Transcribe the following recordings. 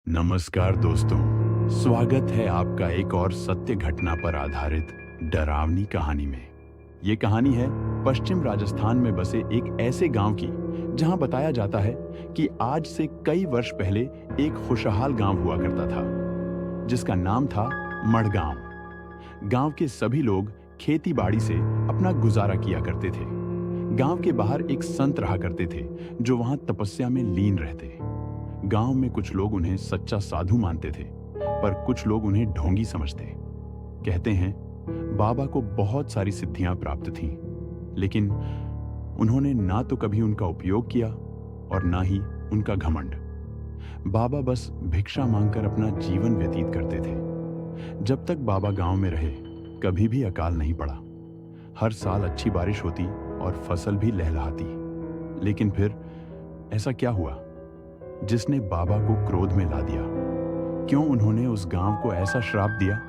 नमस्कार दोस्तों, स्वागत है आपका एक और सत्य घटना पर आधारित डरावनी कहानी में। ये कहानी है पश्चिम राजस्थान में बसे एक ऐसे गांव की जहां बताया जाता है कि आज से कई वर्ष पहले एक खुशहाल गांव हुआ करता था जिसका नाम था मड़गांव। गांव के सभी लोग खेती बाड़ी से अपना गुजारा किया करते थे। गांव के बाहर एक संत रहा करते थे जो वहां तपस्या में लीन रहते। गांव में कुछ लोग उन्हें सच्चा साधु मानते थे, पर कुछ लोग उन्हें ढोंगी समझते। कहते हैं बाबा को बहुत सारी सिद्धियां प्राप्त थीं, लेकिन उन्होंने ना तो कभी उनका उपयोग किया और ना ही उनका घमंड। बाबा बस भिक्षा मांगकर अपना जीवन व्यतीत करते थे। जब तक बाबा गांव में रहे, कभी भी अकाल नहीं पड़ा। हर साल अच्छी बारिश होती और फसल भी लहलहाती। लेकिन फिर ऐसा क्या हुआ जिसने बाबा को क्रोध में ला दिया? क्यों उन्होंने उस गांव को ऐसा श्राप दिया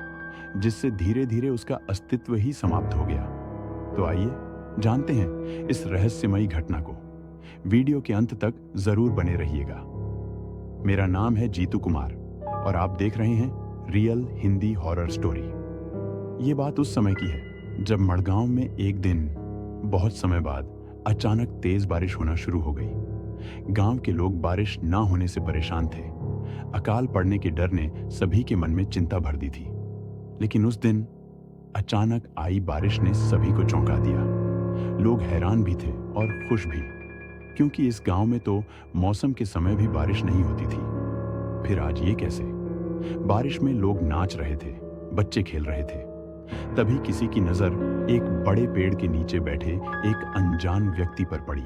जिससे धीरे धीरे उसका अस्तित्व ही समाप्त हो गया? तो आइए जानते हैं इस रहस्यमयी घटना को। वीडियो के अंत तक जरूर बने रहिएगा। मेरा नाम है जीतू कुमार और आप देख रहे हैं रियल हिंदी हॉरर स्टोरी। ये बात उस समय की है जब मड़गांव में एक दिन बहुत समय बाद अचानक तेज बारिश होना शुरू हो गई। गांव के लोग बारिश ना होने से परेशान थे। अकाल पड़ने के डर ने सभी के मन में चिंता भर दी थी। लेकिन उस दिन अचानक आई बारिश ने सभी को चौंका दिया। लोग हैरान भी थे और खुश भी, क्योंकि इस गांव में तो मौसम के समय भी बारिश नहीं होती थी। फिर आज ये कैसे? बारिश में लोग नाच रहे थे, बच्चे खेल रहे थे। तभी किसी की नजर एक बड़े पेड़ के नीचे बैठे एक अनजान व्यक्ति पर पड़ी।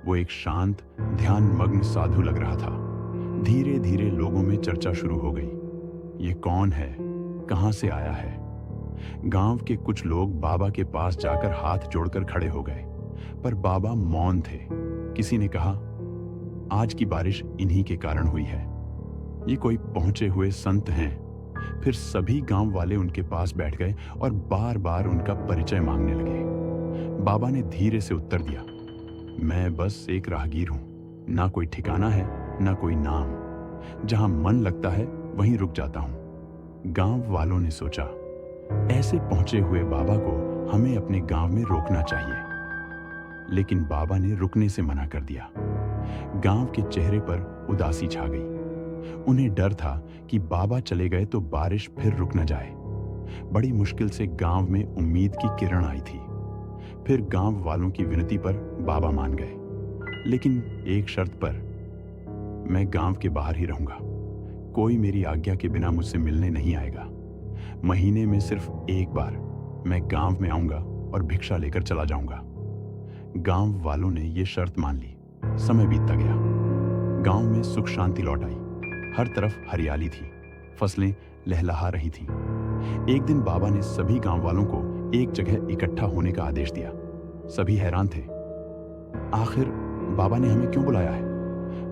वो एक शांत, ध्यान मग्न साधु लग रहा था। धीरे धीरे लोगों में चर्चा शुरू हो गई। ये कौन है? कहां से आया है? गांव के कुछ लोग बाबा के पास जाकर हाथ जोड़कर खड़े हो गए, पर बाबा मौन थे। किसी ने कहा, आज की बारिश इन्हीं के कारण हुई है। ये कोई पहुंचे हुए संत हैं। फिर सभी गांव वाले उनके पास बैठ गए और बार बार उनका परिचय मांगने लगे। बाबा ने धीरे से उत्तर दिया, मैं बस एक राहगीर हूं। ना कोई ठिकाना है, ना कोई नाम। जहां मन लगता है वहीं रुक जाता हूं। गांव वालों ने सोचा, ऐसे पहुंचे हुए बाबा को हमें अपने गांव में रोकना चाहिए। लेकिन बाबा ने रुकने से मना कर दिया। गांव के चेहरे पर उदासी छा गई। उन्हें डर था कि बाबा चले गए तो बारिश फिर रुक न जाए। बड़ी मुश्किल से गांव में उम्मीद की किरण आई थी। फिर गांव वालों की विनती पर बाबा मान गए, लेकिन एक शर्त पर। मैं गांव के बाहर ही रहूंगा। कोई मेरी आज्ञा के बिना मुझसे मिलने नहीं आएगा। महीने में सिर्फ एक बार मैं गांव में आऊंगा और भिक्षा लेकर चला जाऊंगा। गांव वालों ने यह शर्त मान ली। समय बीतता गया। गांव में सुख शांति लौट आई। हर तरफ हरियाली थी, फसलें लहलहा रही थीं। एक दिन बाबा ने सभी गांव वालों को एक जगह इकट्ठा होने का आदेश दिया। सभी हैरान थे। आखिर बाबा ने हमें क्यों बुलाया है?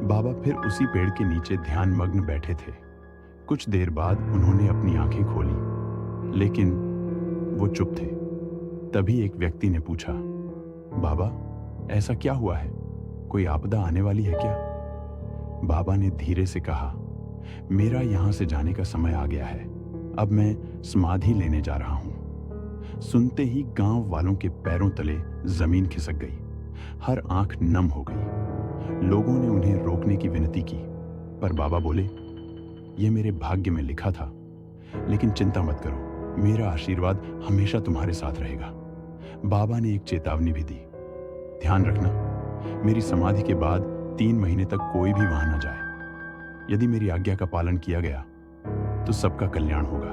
बाबा फिर उसी पेड़ के नीचे ध्यान मग्न बैठे थे। कुछ देर बाद उन्होंने अपनी आंखें खोली, लेकिन वो चुप थे। तभी एक व्यक्ति ने पूछा, बाबा, ऐसा क्या हुआ है? कोई आपदा आने वाली है क्या? बाबा ने धीरे से कहा, मेरा यहां से जाने का समय आ गया है। अब मैं समाधि लेने जा रहा हूं। सुनते ही गांव वालों के पैरों तले जमीन खिसक गई। हर आंख नम हो गई। लोगों ने उन्हें रोकने की विनती की, पर बाबा बोले, यह मेरे भाग्य में लिखा था। लेकिन चिंता मत करो, मेरा आशीर्वाद हमेशा तुम्हारे साथ रहेगा। बाबा ने एक चेतावनी भी दी, ध्यान रखना, मेरी समाधि के बाद 3 महीने तक कोई भी वहां न जाए। यदि मेरी आज्ञा का पालन किया गया तो सबका कल्याण होगा।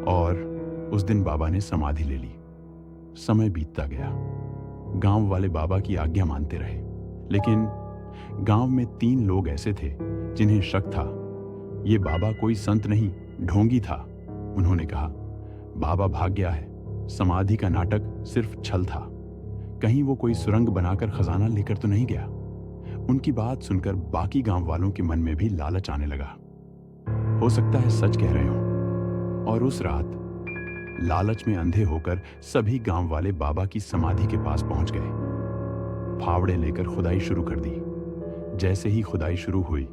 और उस दिन बाबा ने समाधि ले ली। समय बीतता गया। गांव वाले बाबा की आज्ञा मानते रहे, लेकिन गांव में 3 लोग ऐसे थे जिन्हें शक था ये बाबा कोई संत नहीं, ढोंगी था। उन्होंने कहा, बाबा भाग गया है। समाधि का नाटक सिर्फ छल था। कहीं वो कोई सुरंग बनाकर खजाना लेकर तो नहीं गया। उनकी बात सुनकर बाकी गांव वालों के मन में भी लालच आने लगा। हो सकता है सच कह रहे हो। और उस रात लालच में अंधे होकर सभी गांव वाले बाबा की समाधि के पास पहुंच गए। फावड़े लेकर खुदाई शुरू कर दी। जैसे ही खुदाई शुरू हुई,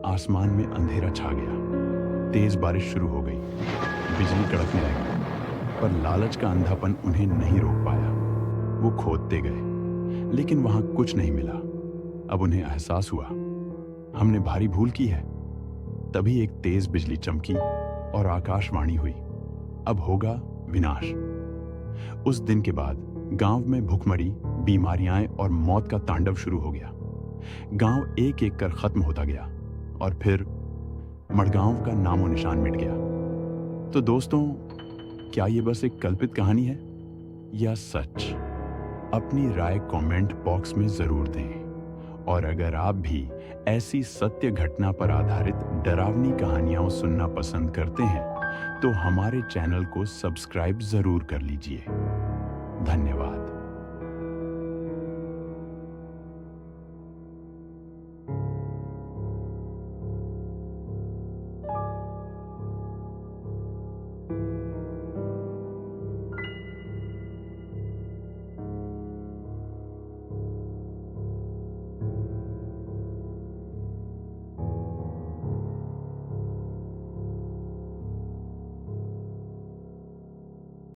आसमान में अंधेरा छा गया। तेज बारिश शुरू हो गई, बिजली कड़कने लगी, पर लालच का अंधापन उन्हें नहीं रोक पाया। वो खोदते गए, लेकिन वहां कुछ नहीं मिला। अब उन्हें एहसास हुआ, हमने भारी भूल की है। तभी एक तेज बिजली चमकी और आकाशवाणी हुई, अब होगा विनाश। उस दिन के बाद गांव में भुखमरी, बीमारियां और मौत का तांडव शुरू हो गया। गांव एक एक कर खत्म होता गया और फिर मडगांव का नामो निशान मिट गया। तो दोस्तों, क्या ये बस एक कल्पित कहानी है या सच? अपनी राय कमेंट बॉक्स में जरूर दें। और अगर आप भी ऐसी सत्य घटना पर आधारित डरावनी कहानियां सुनना पसंद करते हैं तो हमारे चैनल को सब्सक्राइब जरूर कर लीजिए। धन्यवाद।